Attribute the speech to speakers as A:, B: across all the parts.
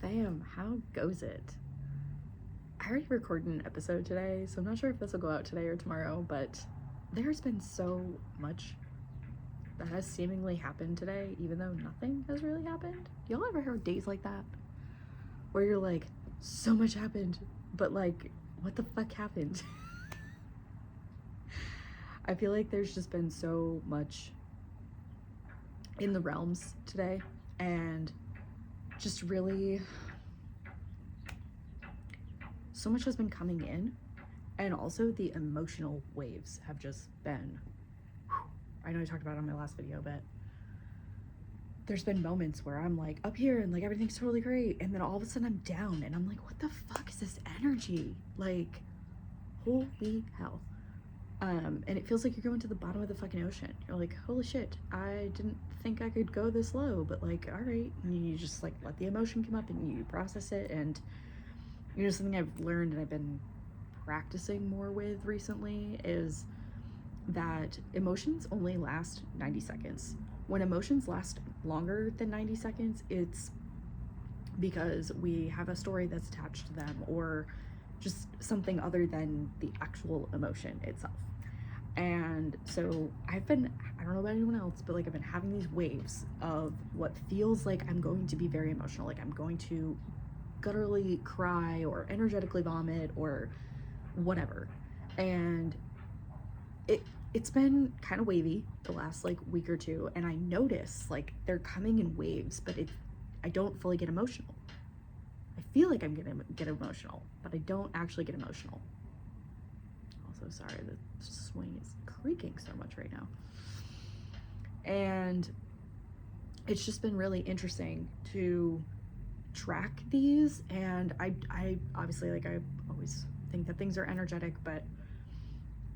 A: Fam, how goes it? I already recorded an episode today, so I'm not sure if this will go out today or tomorrow, but there's been so much that has seemingly happened today, even though nothing has really happened. Y'all ever have days like that? Where you're like, so much happened, but like, what the fuck happened? I feel like there's just been so much in the realms today, and just really so much has been coming in, and also the emotional waves have just been, I know I talked about it on my last video, but there's been moments where I'm like up here and like everything's totally great, and then all of a sudden I'm down and I'm like, what the fuck is this energy? Like, holy hell. And it feels like you're going to the bottom of the fucking ocean. You're like, holy shit, I didn't think I could go this low, but like, all right. And you just like let the emotion come up and you process it. And you know, something I've learned and I've been practicing more with recently is that emotions only last 90 seconds. When emotions last longer than 90 seconds, it's because we have a story that's attached to them, or just something other than the actual emotion itself. And so I don't know about anyone else, but like I've been having these waves of what feels like I'm going to be very emotional, like I'm going to gutturally cry or energetically vomit or whatever. And it's been kind of wavy the last like week or two, and I notice like they're coming in waves, but I don't fully get emotional. I feel like I'm gonna get emotional, but I don't actually get emotional. Also, sorry, the swing is creaking so much right now. And it's just been really interesting to track these. And I obviously, like, I always think that things are energetic, but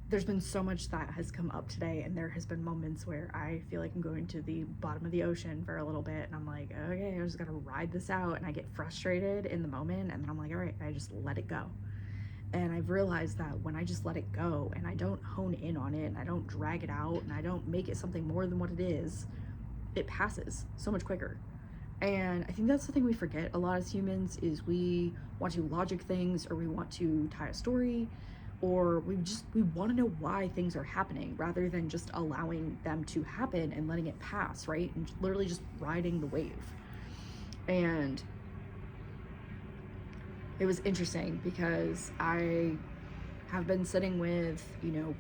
A: there's been so much that has come up today, and there has been moments where I feel like I'm going to the bottom of the ocean for a little bit, and I'm like, okay, I just gotta ride this out, and I get frustrated in the moment, and then I'm like, all right, I just let it go. And I've realized that when I just let it go and I don't hone in on it and I don't drag it out and I don't make it something more than what it is, it passes so much quicker. And I think that's the thing we forget a lot as humans, is we want to logic things, or we want to tie a story, or we want to know why things are happening rather than just allowing them to happen and letting it pass, right? And literally just riding the wave. And it was interesting because I have been sitting with, you know,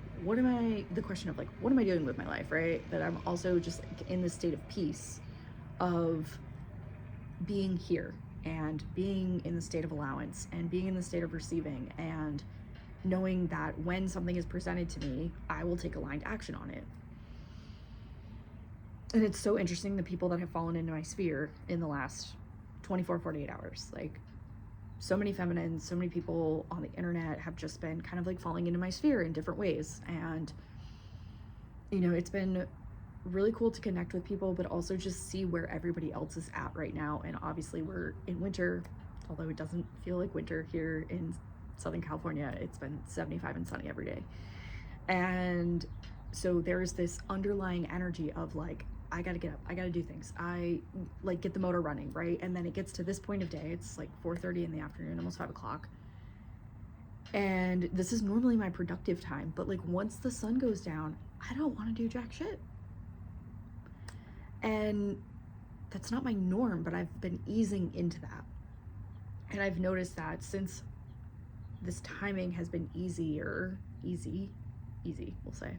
A: the question of like, what am I doing with my life, right? That I'm also just like in this state of peace of being here and being in the state of allowance and being in the state of receiving, and knowing that when something is presented to me, I will take aligned action on it. And it's so interesting, the people that have fallen into my sphere in the last 24, 48 hours, like so many feminines, so many people on the internet have just been kind of like falling into my sphere in different ways. And, you know, it's been really cool to connect with people, but also just see where everybody else is at right now. And obviously we're in winter, although it doesn't feel like winter here in Southern California. It's been 75 and sunny every day. And so there's this underlying energy of like, I gotta get up, I gotta do things, I like get the motor running, right? And then it gets to this point of day, it's like 4:30 in the afternoon, almost 5 o'clock. And this is normally my productive time, but like once the sun goes down, I don't want to do jack shit. And that's not my norm, but I've been easing into that. And I've noticed that since this timing has been easy, we'll say,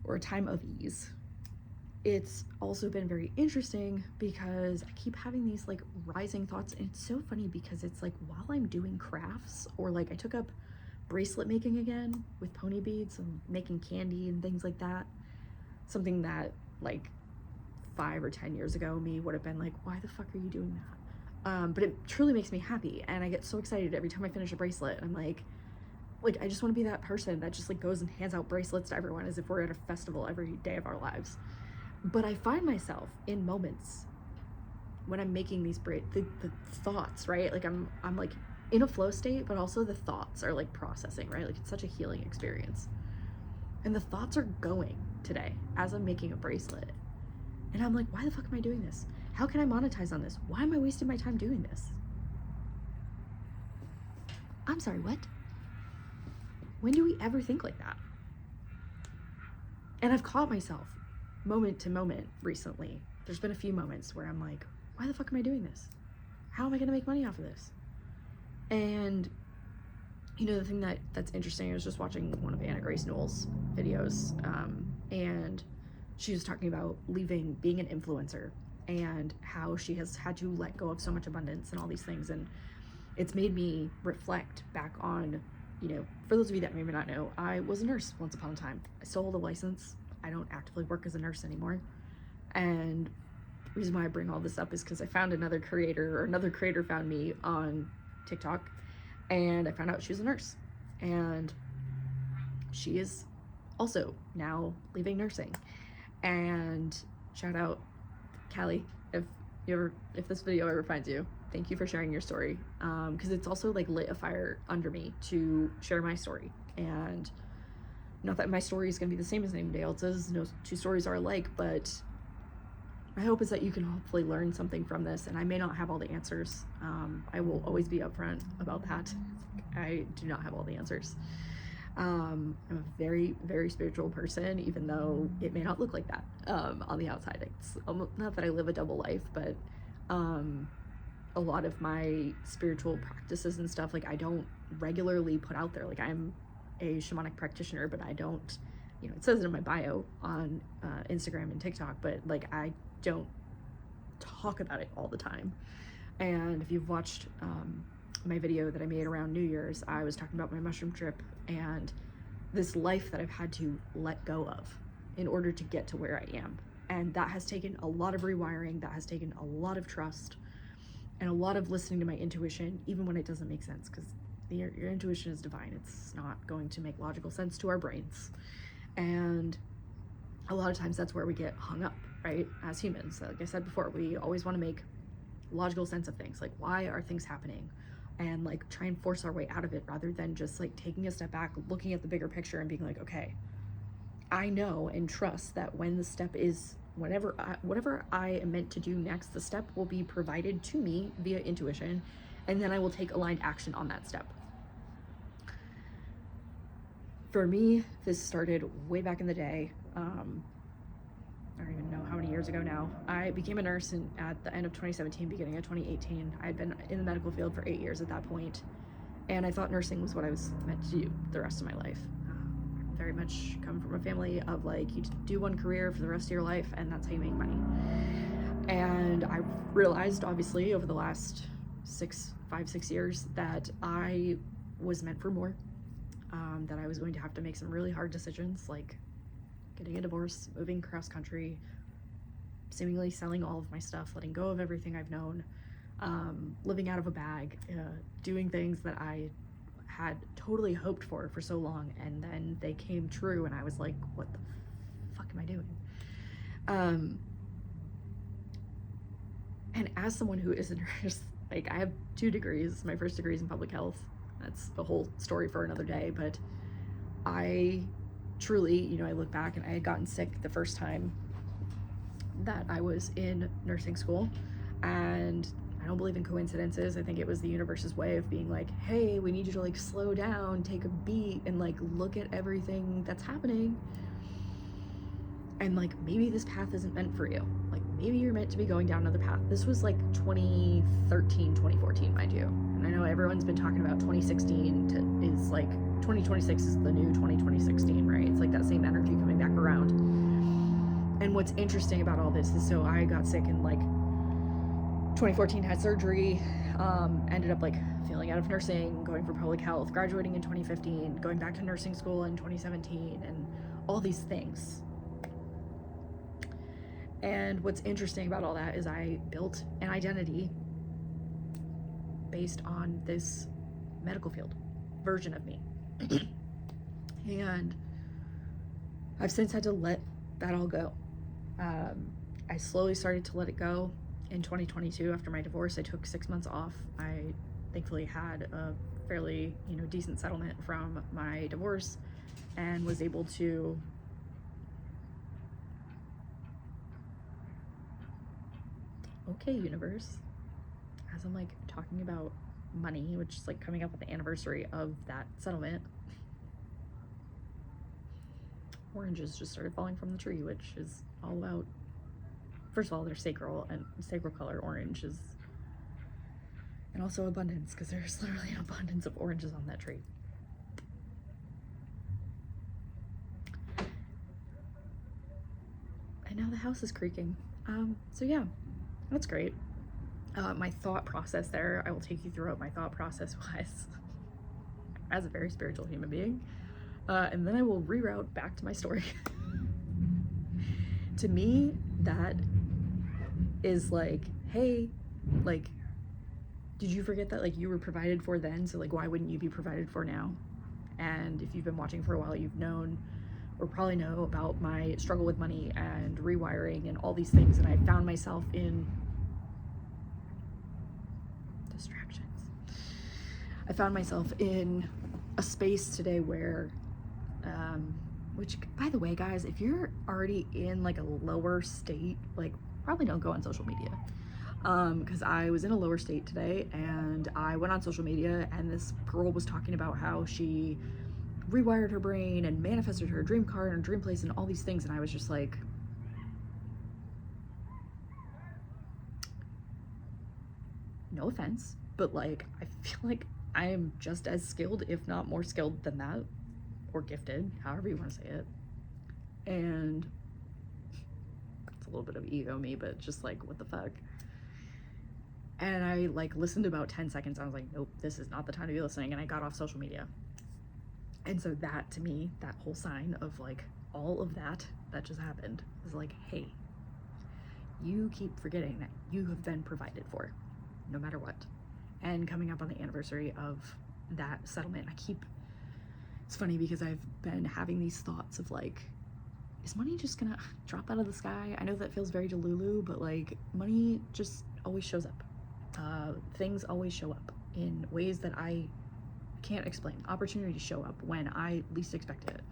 A: or a time of ease, it's also been very interesting because I keep having these like rising thoughts. And it's so funny because it's like while I'm doing crafts, or like I took up bracelet making again with pony beads and making candy and things like that, something that like 5 or 10 years ago me would have been like, why the fuck are you doing that? But it truly makes me happy, and I get so excited every time I finish a bracelet. I'm like I just want to be that person that just like goes and hands out bracelets to everyone as if we're at a festival every day of our lives. But I find myself in moments when I'm making these the thoughts, right? Like I'm like in a flow state, but also the thoughts are like processing, right? Like it's such a healing experience. And the thoughts are going today as I'm making a bracelet. And I'm like, why the fuck am I doing this? How can I monetize on this? Why am I wasting my time doing this? I'm sorry, what? When do we ever think like that? And I've caught myself moment to moment recently. There's been a few moments where I'm like, why the fuck am I doing this? How am I gonna make money off of this? And you know, the thing that's interesting, I was just watching one of Anna Grace Newell's videos, and she was talking about being an influencer and how she has had to let go of so much abundance and all these things. And it's made me reflect back on, you know, for those of you that may or may not know, I was a nurse once upon a time. I still hold a license. I don't actively work as a nurse anymore. And the reason why I bring all this up is because I found another creator found me on TikTok, and I found out she was a nurse. And she is also now leaving nursing. And shout out Callie, if this video ever finds you, thank you for sharing your story, because it's also like lit a fire under me to share my story. And not that my story is going to be the same as anybody else's, no two stories are alike, but my hope is that you can hopefully learn something from this. And I may not have all the answers. I will always be upfront about that. I do not have all the answers. I'm a very, very spiritual person, even though it may not look like that on the outside. It's not that I live a double life, but a lot of my spiritual practices and stuff, like, I don't regularly put out there. Like, I'm a shamanic practitioner, but I don't, you know, it says it in my bio on Instagram and TikTok, but like, I don't talk about it all the time. And if you've watched my video that I made around New Year's, I was talking about my mushroom trip and this life that I've had to let go of in order to get to where I am. And that has taken a lot of rewiring, that has taken a lot of trust and a lot of listening to my intuition, even when it doesn't make sense, because your intuition is divine. It's not going to make logical sense to our brains. And a lot of times that's where we get hung up, right? As humans, like I said before, we always want to make logical sense of things. Like, why are things happening? And like try and force our way out of it, rather than just like taking a step back, looking at the bigger picture and being like, okay, I know and trust that when the step is, whatever I am meant to do next, the step will be provided to me via intuition, and then I will take aligned action on that step. For me, this started way back in the day. I don't even know how many years ago now. I became a nurse at the end of 2017, beginning of 2018. I had been in the medical field for 8 years at that point, and I thought nursing was what I was meant to do the rest of my life. Very much come from a family of like, you do one career for the rest of your life, and that's how you make money. And I realized, obviously, over the last 5-6 years, that I was meant for more, that I was going to have to make some really hard decisions, like getting a divorce, moving cross country, seemingly selling all of my stuff, letting go of everything I've known, living out of a bag, doing things that I had totally hoped for so long, and then they came true, and I was like, what the fuck am I doing? And as someone who is a nurse, like, I have 2 degrees. My first degree is in public health. That's a whole story for another day, but I truly, you know, I look back and I had gotten sick the first time that I was in nursing school, and I don't believe in coincidences. I think it was the universe's way of being like, hey, we need you to like slow down, take a beat, and like look at everything that's happening. And like, maybe this path isn't meant for you. Like, maybe you're meant to be going down another path. This was like 2013, 2014, mind you. And I know everyone's been talking about 2016 is like, 2026 is the new 2016, right? It's like that same energy coming back around. And what's interesting about all this is, so I got sick in like 2014, had surgery, ended up like failing out of nursing, going for public health, graduating in 2015, going back to nursing school in 2017, and all these things. And what's interesting about all that is I built an identity based on this medical field version of me. And I've since had to let that all go. I slowly started to let it go in 2022 after my divorce. I took 6 months off. I thankfully had a fairly, you know, decent settlement from my divorce and was able to okay, universe, as I'm like talking about money, which is like coming up with the anniversary of that settlement, oranges just started falling from the tree, which is all about, first of all, they're sacral, and sacral color orange is, and also abundance, because there's literally an abundance of oranges on that tree. And now the house is creaking. So yeah, that's great. My thought process there, I will take you through what my thought process was as a very spiritual human being. And then I will reroute back to my story. To me, that is like, hey, like, did you forget that like you were provided for then? So like, why wouldn't you be provided for now? And if you've been watching for a while, you've known or probably know about my struggle with money and rewiring and all these things. And I found myself in distractions. I found myself in a space today where, which by the way, guys, if you're already in like a lower state, like probably don't go on social media. Because I was in a lower state today and I went on social media and this girl was talking about how she rewired her brain and manifested her dream car and her dream place and all these things, and I was just like, no offense, but like I feel like I am just as skilled, if not more skilled than that, or gifted, however you want to say it. And it's a little bit of ego me, but just like, what the fuck. And I like listened about 10 seconds. I was like, nope, this is not the time to be listening. And I got off social media. And so that, to me, that whole sign of like all of that just happened is like, hey, you keep forgetting that you have been provided for no matter what. And coming up on the anniversary of that settlement, it's funny because I've been having these thoughts of like, is money just gonna drop out of the sky? I know that feels very Delulu, but like money just always shows up. Things always show up in ways that I can't explain. Opportunities show up when I least expected it,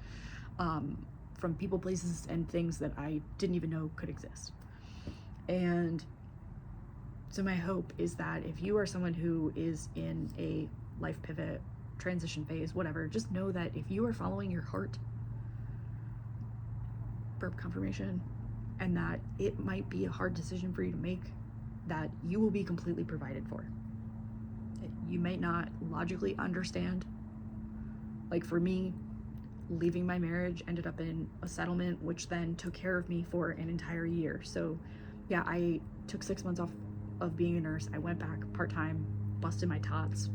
A: from people, places, and things that I didn't even know could exist. And so my hope is that if you are someone who is in a life pivot, transition phase, whatever, just know that if you are following your heart, burp confirmation, and that it might be a hard decision for you to make, that you will be completely provided for. You may not logically understand. Like for me, leaving my marriage ended up in a settlement, which then took care of me for an entire year. So yeah, I took 6 months off of being a nurse. I went back part-time, busted my tots,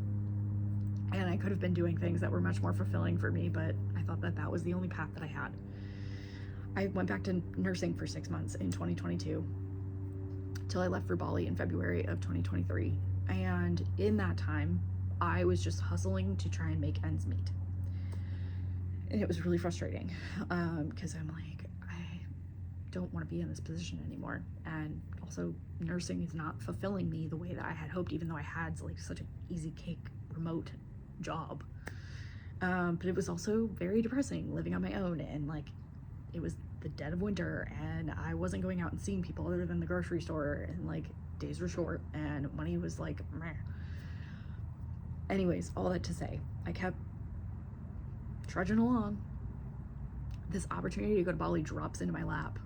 A: and I could have been doing things that were much more fulfilling for me, but I thought that that was the only path that I had. I went back to nursing for 6 months in 2022 till I left for Bali in February of 2023. And in that time, I was just hustling to try and make ends meet. And it was really frustrating because I'm like, I don't want to be in this position anymore. And also nursing is not fulfilling me the way that I had hoped, even though I had like such an easy cake remote job. But it was also very depressing living on my own, and like it was the dead of winter and I wasn't going out and seeing people other than the grocery store, and like days were short and money was like meh. Anyways, all that to say, I kept trudging along. This opportunity to go to Bali drops into my lap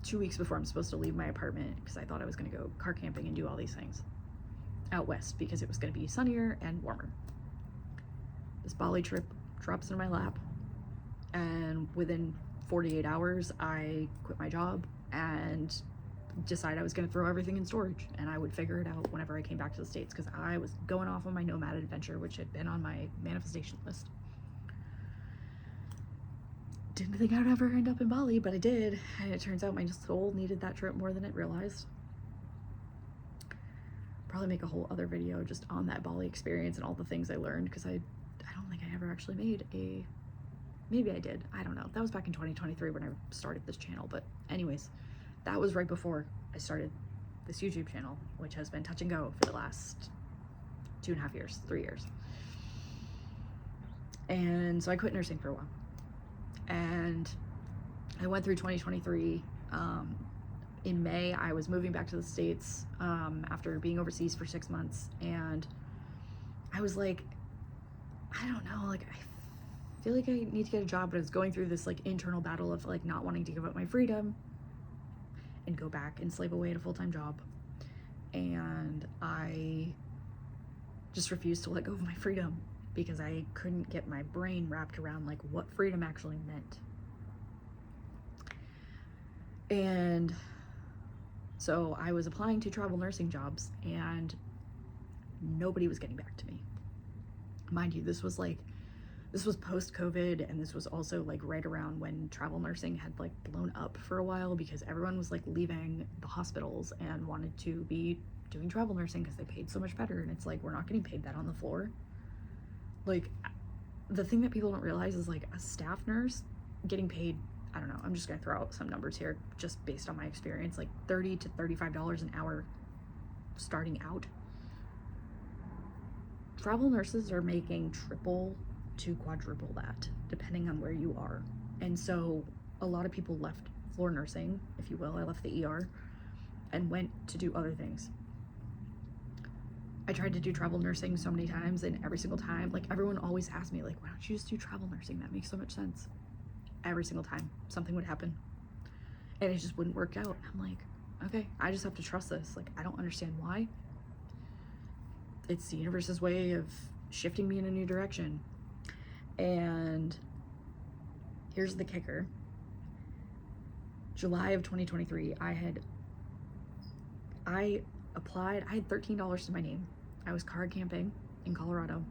A: 2 weeks before I'm supposed to leave my apartment, because I thought I was going to go car camping and do all these things out west because it was going to be sunnier and warmer. This Bali trip drops into my lap, and within 48 hours I quit my job and decided I was going to throw everything in storage and I would figure it out whenever I came back to the States, because I was going off on my nomad adventure, which had been on my manifestation list. Didn't think I would ever end up in Bali, but I did, and it turns out my soul needed that trip more than it realized. Probably make a whole other video just on that Bali experience and all the things I learned, because I don't think I ever actually made a, maybe I did, I don't know. That was back in 2023 when I started this channel, but anyways, that was right before I started this YouTube channel, which has been touch and go for the last 2.5 years, 3 years. And so I quit nursing for a while. And I went through 2023 in May, I was moving back to the States after being overseas for 6 months, and I was like, I don't know, like, I feel like I need to get a job, but I was going through this like internal battle of like not wanting to give up my freedom and go back and slave away at a full-time job. And I just refused to let go of my freedom because I couldn't get my brain wrapped around like what freedom actually meant. And so I was applying to travel nursing jobs and nobody was getting back to me. Mind you, this was post-COVID, and this was also like right around when travel nursing had like blown up for a while because everyone was like leaving the hospitals and wanted to be doing travel nursing because they paid so much better. And it's like, we're not getting paid that on the floor. Like, the thing that people don't realize is like a staff nurse getting paid, I don't know, I'm just gonna throw out some numbers here just based on my experience, like $30 to $35 an hour starting out. Travel nurses are making triple to quadruple that, depending on where you are. And so a lot of people left floor nursing, if you will. I left the ER and went to do other things. I tried to do travel nursing so many times, and every single time, like, everyone always asked me, like, why don't you just do travel nursing? That makes so much sense. Every single time something would happen and it just wouldn't work out. I'm like, okay, I just have to trust this. Like, I don't understand why. It's the universe's way of shifting me in a new direction. And here's the kicker. July of 2023, I applied, I had $13 to my name. I was car camping in Colorado,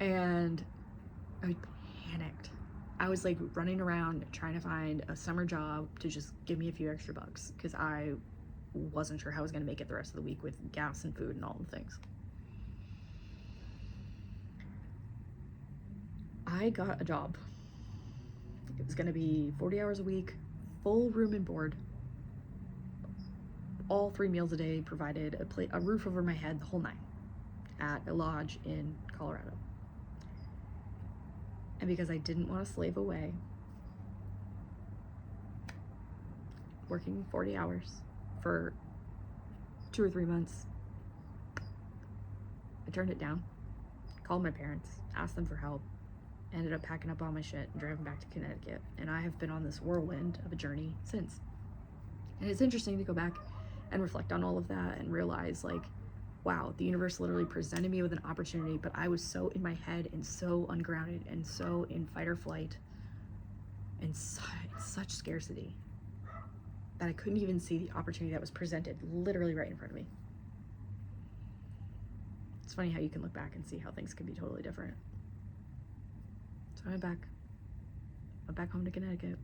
A: and I panicked. I was like running around trying to find a summer job to just give me a few extra bucks because I wasn't sure how I was going to make it the rest of the week with gas and food and all the things. I got a job. It was going to be 40 hours a week, full room and board, all 3 meals a day provided, a roof over my head, the whole nine, at a lodge in Colorado. And because I didn't want to slave away, working 40 hours for 2 or 3 months, I turned it down, called my parents, asked them for help, ended up packing up all my shit and driving back to Connecticut. And I have been on this whirlwind of a journey since. And it's interesting to go back and reflect on all of that and realize, like, wow, the universe literally presented me with an opportunity, but I was so in my head and so ungrounded and so in fight or flight and such scarcity that I couldn't even see the opportunity that was presented literally right in front of me. It's funny how you can look back and see how things can be totally different. So I went back home to Connecticut,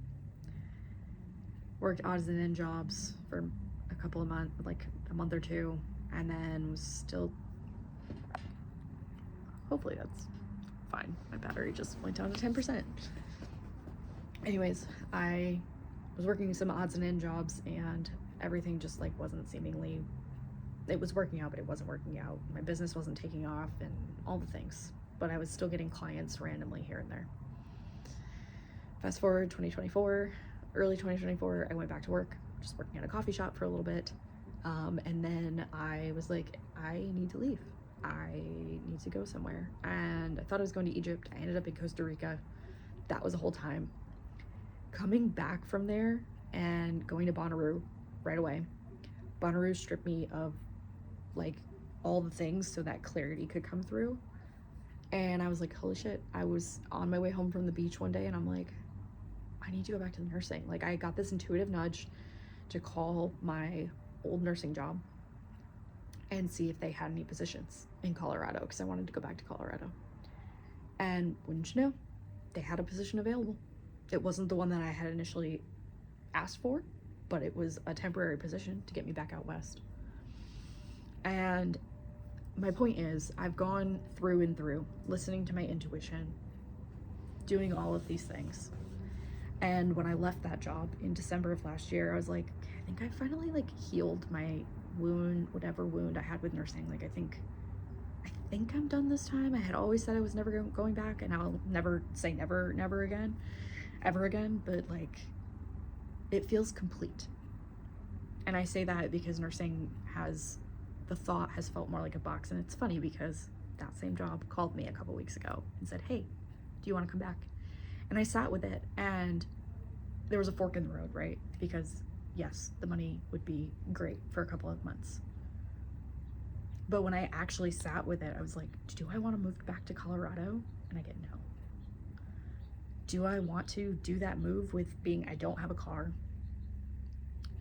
A: worked odds and end jobs for a couple of months, like a month or two, and then was still, hopefully that's fine. My battery just went down to 10%. Anyways, I was working some odds and end jobs and everything just like wasn't seemingly, it was working out, but it wasn't working out. My business wasn't taking off and all the things, but I was still getting clients randomly here and there. Fast forward 2024, early 2024, I went back to work, just working at a coffee shop for a little bit. And then I was like, I need to leave. I need to go somewhere. And I thought I was going to Egypt. I ended up in Costa Rica. That was a whole time. Coming back from there and going to Bonnaroo right away. Bonnaroo stripped me of like all the things so that clarity could come through. And I was like, holy shit. I was on my way home from the beach one day and I'm like, I need to go back to the nursing. Like, I got this intuitive nudge to call my old nursing job and see if they had any positions in Colorado because I wanted to go back to Colorado. And wouldn't you know, they had a position available. It wasn't the one that I had initially asked for, but it was a temporary position to get me back out west. And my point is, I've gone through and through, listening to my intuition, doing all of these things. And when I left that job in December of last year, I was like, okay, I think I finally like healed my wound, whatever wound I had with nursing. Like, I think I'm done this time. I had always said I was never going back, and I'll never say never again, ever again. But like, it feels complete. And I say that because nursing the thought has felt more like a box. And it's funny because that same job called me a couple weeks ago and said, hey, do you want to come back? And I sat with it, and there was a fork in the road, right? Because yes, the money would be great for a couple of months. But when I actually sat with it, I was like, do I want to move back to Colorado? And I get no. Do I want to do that move with I don't have a car?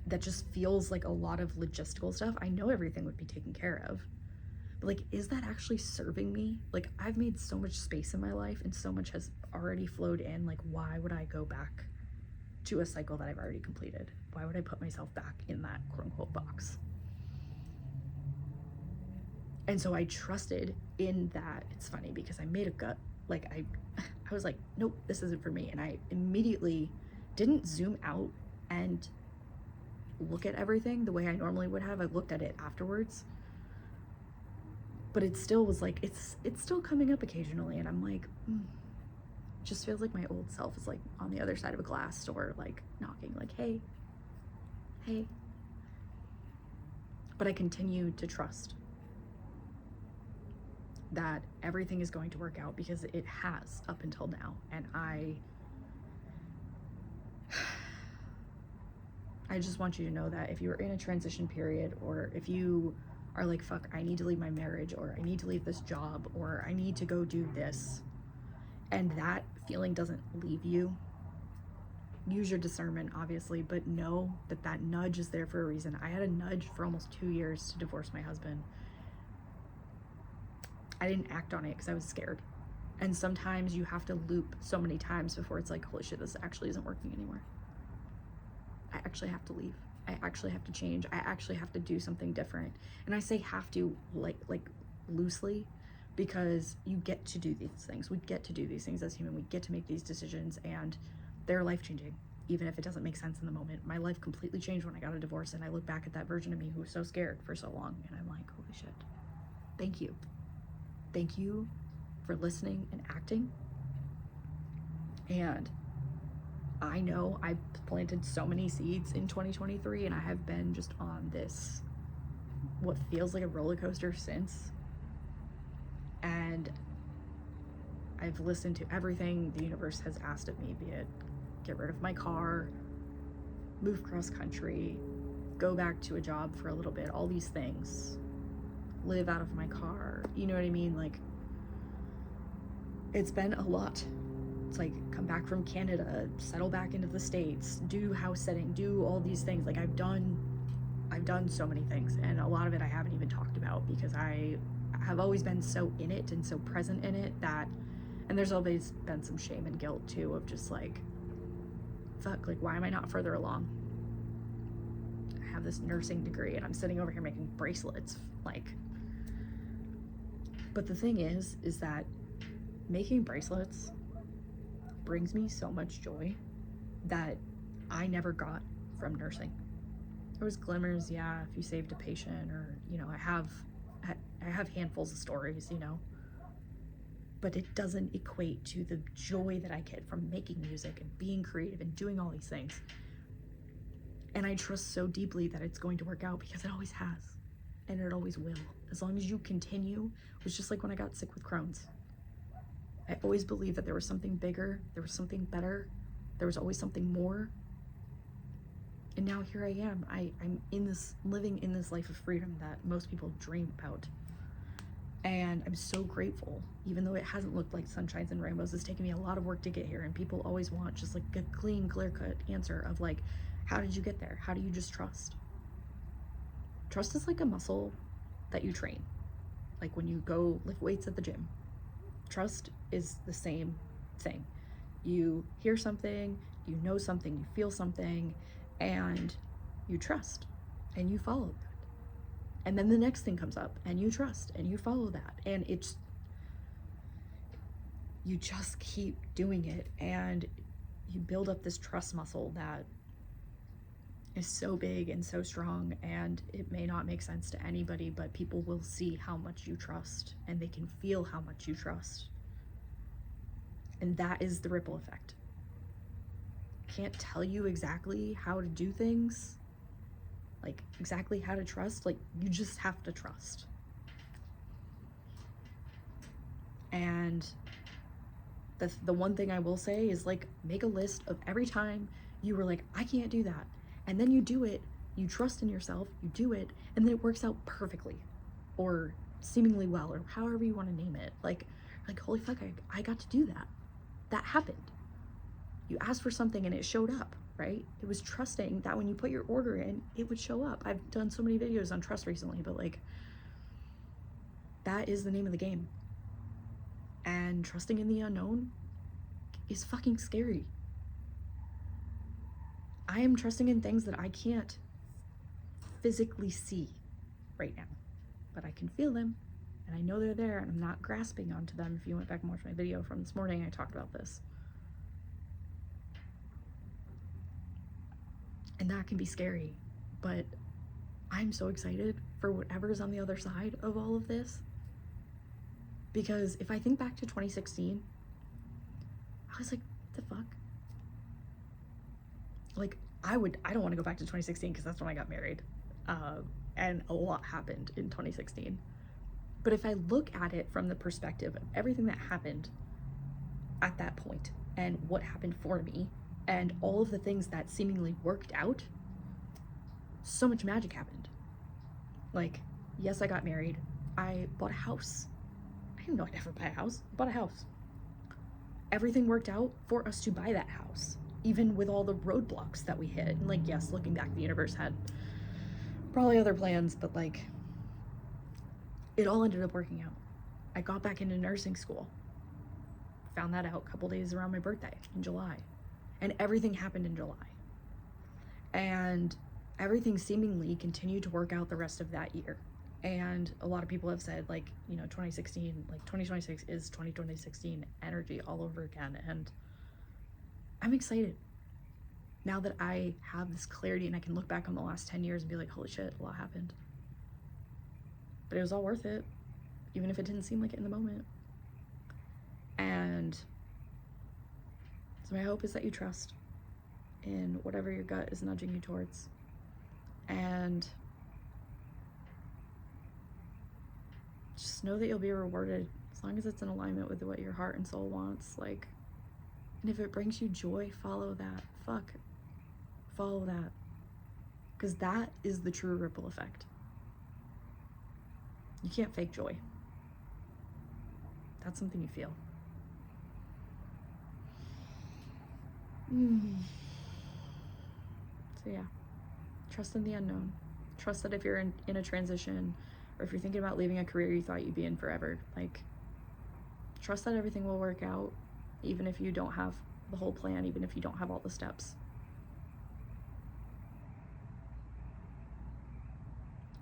A: That just feels like a lot of logistical stuff. I know everything would be taken care of. But like, is that actually serving me? Like, I've made so much space in my life and so much has already flowed in. Like, why would I go back to a cycle that I've already completed? Why would I put myself back in that quote unquote box? And so I trusted in that. It's funny because I made a gut, like I was like, nope, this isn't for me. And I immediately didn't zoom out and look at everything the way I normally would have. I looked at it afterwards, but it still was like, it's still coming up occasionally. And I'm like, just feels like my old self is like on the other side of a glass door, like knocking, like, hey. But I continue to trust that everything is going to work out because it has up until now. And I just want you to know that if you're in a transition period, or if you are like, fuck, I need to leave my marriage, or I need to leave this job, or I need to go do this, and that feeling doesn't leave you, use your discernment, obviously, but know that that nudge is there for a reason. I had a nudge for almost 2 years to divorce my husband. I didn't act on it because I was scared. And sometimes you have to loop so many times before it's like, holy shit, this actually isn't working anymore. I actually have to leave. I actually have to change. I actually have to do something different. And I say have to like loosely, because you get to do these things. We get to do these things as human. We get to make these decisions, and they're life-changing, even if it doesn't make sense in the moment. My life completely changed when I got a divorce, and I look back at that version of me who was so scared for so long, and I'm like, holy shit, thank you. Thank you for listening and acting. And I know I planted so many seeds in 2023, and I have been just on this, what feels like a roller coaster since. And I've listened to everything the universe has asked of me, be it get rid of my car, move cross country, go back to a job for a little bit, all these things, live out of my car, you know what I mean? Like, it's been a lot. It's like, come back from Canada, settle back into the States, do house sitting, do all these things. Like, I've done so many things, and a lot of it I haven't even talked about because I have always been so in it and so present in it that, and there's always been some shame and guilt too of just like, fuck, like, why am I not further along? I have this nursing degree and I'm sitting over here making bracelets, like. But the thing is that making bracelets brings me so much joy that I never got from nursing. There was glimmers, yeah, if you saved a patient, or, you know, I have handfuls of stories, you know, but it doesn't equate to the joy that I get from making music and being creative and doing all these things. And I trust so deeply that it's going to work out because it always has, and it always will. As long as you continue. It was just like when I got sick with Crohn's. I always believed that there was something bigger, there was something better, there was always something more. And now here I am. I'm living in this life of freedom that most people dream about. And I'm so grateful, even though it hasn't looked like sunshines and rainbows. It's taken me a lot of work to get here, and people always want just like a clean, clear-cut answer of like, how did you get there? How do you just trust? Trust is like a muscle that you train. Like when you go lift weights at the gym. Trust is the same thing. You hear something, you know something, you feel something, and you trust, and you follow that. And then the next thing comes up, and you trust, and you follow that. And you just keep doing it, and you build up this trust muscle that is so big and so strong, and it may not make sense to anybody, but people will see how much you trust, and they can feel how much you trust. And that is the ripple effect. can't tell you exactly how to do things, like exactly how to trust. Like, you just have to trust. And the one thing I will say is, like, make a list of every time you were like, I can't do that, and then you do it, you trust in yourself, you do it, and then it works out perfectly, or seemingly well, or however you want to name it. Like holy fuck, I got to do that. That happened. You asked for something and it showed up, right? It was trusting that when you put your order in, it would show up. I've done so many videos on trust recently, but like, that is the name of the game. And trusting in the unknown is fucking scary. I am trusting in things that I can't physically see right now, but I can feel them, and I know they're there, and I'm not grasping onto them. If you went back and watched my video from this morning, I talked about this. And that can be scary, but I'm so excited for whatever's on the other side of all of this. Because if I think back to 2016, I was like, the fuck? Like, I don't want to go back to 2016 because that's when I got married. And a lot happened in 2016. But if I look at it from the perspective of everything that happened at that point and what happened for me and all of the things that seemingly worked out, so much magic happened. Like, yes, I got married. I bought a house. I didn't know I'd ever buy a house. I bought a house. Everything worked out for us to buy that house, even with all the roadblocks that we hit. And like, yes, looking back, the universe had probably other plans, but like, it all ended up working out. I got back into nursing school. Found that out a couple days around my birthday in July. And everything happened in July. And everything seemingly continued to work out the rest of that year. And a lot of people have said, like, you know, 2016, like 2026 is 2016 energy all over again. And I'm excited now that I have this clarity and I can look back on the last 10 years and be like, holy shit, a lot happened. But it was all worth it, even if it didn't seem like it in the moment. And so my hope is that you trust in whatever your gut is nudging you towards. And just know that you'll be rewarded as long as it's in alignment with what your heart and soul wants. Like, and if it brings you joy, follow that. Follow that. Because that is the true ripple effect. You can't fake joy. That's something you feel. So yeah, trust in the unknown. Trust that if you're in a transition, or if you're thinking about leaving a career you thought you'd be in forever, like, trust that everything will work out, even if you don't have the whole plan, even if you don't have all the steps.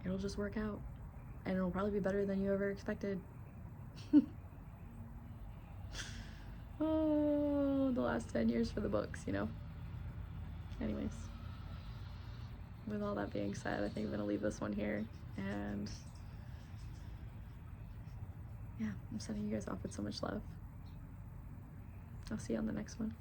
A: It'll just work out, and it'll probably be better than you ever expected. Oh, the last 10 years for the books, you know? Anyways, with all that being said, I think I'm gonna leave this one here, and yeah, I'm sending you guys off with so much love. I'll see you on the next one.